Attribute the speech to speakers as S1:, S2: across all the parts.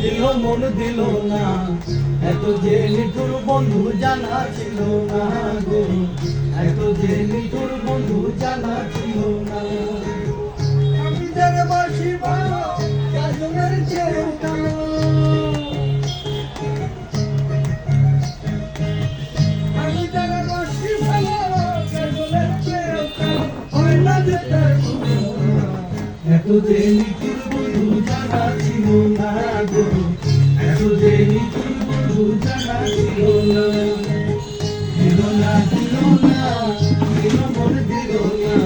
S1: দিল মন দিল না, এত যে নিঠুর বন্ধু জানা ছিল না গো, এত যে নিঠুর বন্ধু জানা ছিল না। আমি যার বাসি ভালো কাজলের চেয়েও কালো, আমি যার বাসি ভালো কাজলের চেয়েও কালো, হয় না যে তার এত যে নিঠুর বন্ধু জানা ছিল না গো, এত যে নিঠুর বন্ধু জানা ছিল না। দিল না দিল না দিল মন দিল না,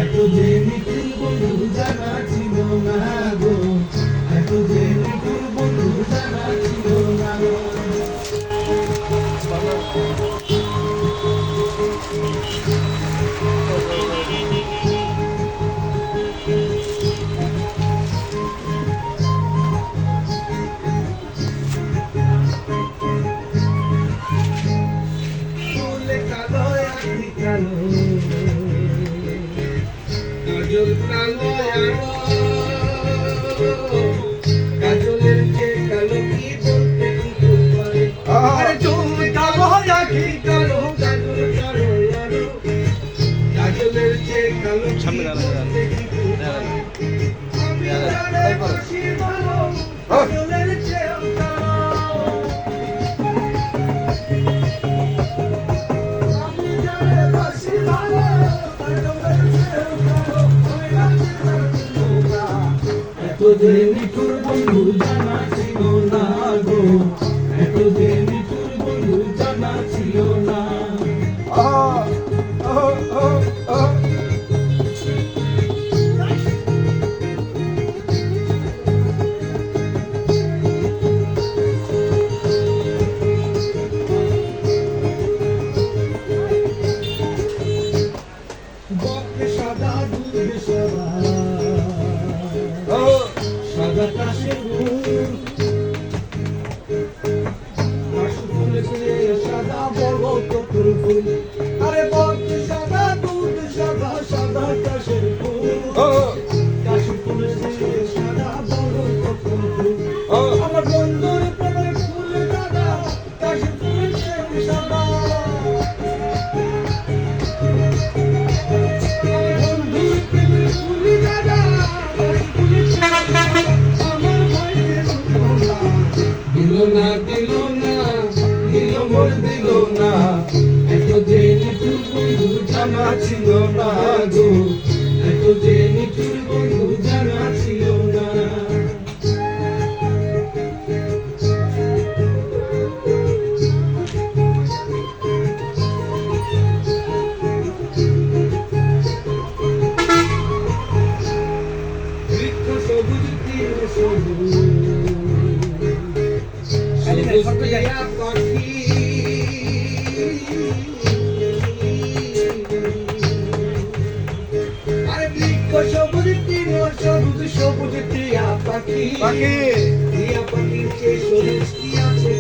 S1: এত যে নিঠুর বন্ধু জানা ছিল না গো, এত যে নিঠুর বন্ধু জানা ছিল না। কাজলের যে কালো কি বলতে পারে, আরে চুল কালো আখি কালো কাজল কালো আলো, কাজলের যে কালো সামনে কাজলের যে এত যে নিঠুর বন্ধু জানা ছিল না গো, এত যে নিঠুর বন্ধু জানা ছিল না। সাদা দুধ সাদা সাদা কাশের সাদা বড় কতুর ফুল, আরে বদ্ধ সাদা দুধ সাদা সাদা কাশের ফুল, কাশের ফুলের সাদা বড় কতুর ফুল, আমার বন্ধুর প্রেমের ফুল দাদা কাশের ফুলের সাদা। দিল না দিল না দিল মোর দিল না, এত যে নিঠুর বন্ধু জানা ছিল না গো, এত যে নিঠুর বন্ধু জানা ছিল না। বৃক্ষ সবুজ তীর সবুজ পাখি, আরে বৃক্ষ সবুজ তীর সবুজ সবুজ টিয়া পাখি, টিয়া পাখির চেয়ে সবুজ কি আছে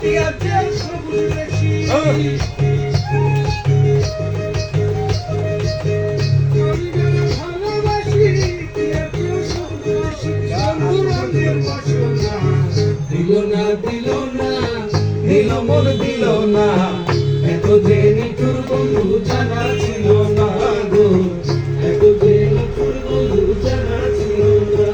S1: টিয়া চেয়ে সবুজ বেশি। দিল না দিল না দিল মন দিল না, এত যে নিঠুর বন্ধু জানা ছিল না গো, এত যে নিঠুর বন্ধু জানা ছিল না।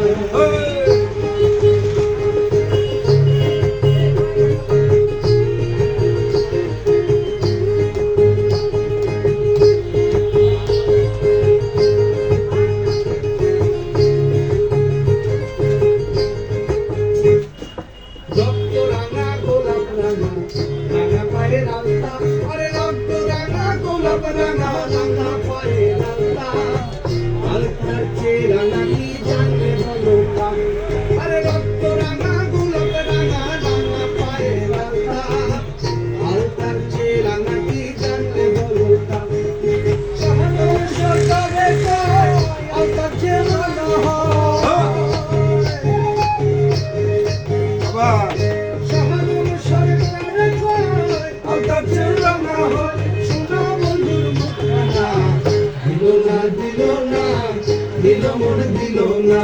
S1: দিল মন মন দিল না,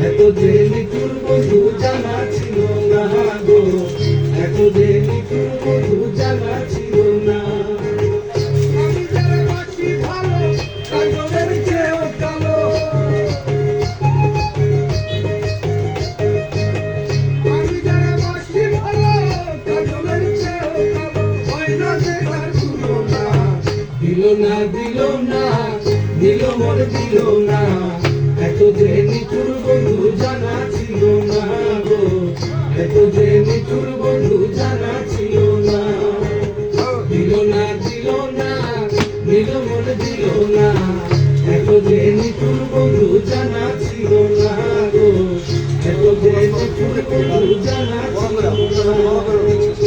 S1: এত যে নিঠুর বন্ধু জানা ছিল না গো, এত যে নিঠুর বন্ধু জানা ছিল না। আমি যারা বাসি ভালো কাজলের চেয়েও কালো, আমি যারা বাসি ভালো কাজলের চেয়েও কালো, হয় না যে তার তুলনা। দিল না দিল না দিল মন দিল না, এত যে নিঠুর বন্ধু জানা ছিল না গো, এত যে নিঠুর বন্ধু জানা ছিল না। দিল না দিল না দিল মন দিল না, এত যে নিঠুর বন্ধু জানা ছিল না গো, এত যে নিঠুর বন্ধু জানা ছিল না।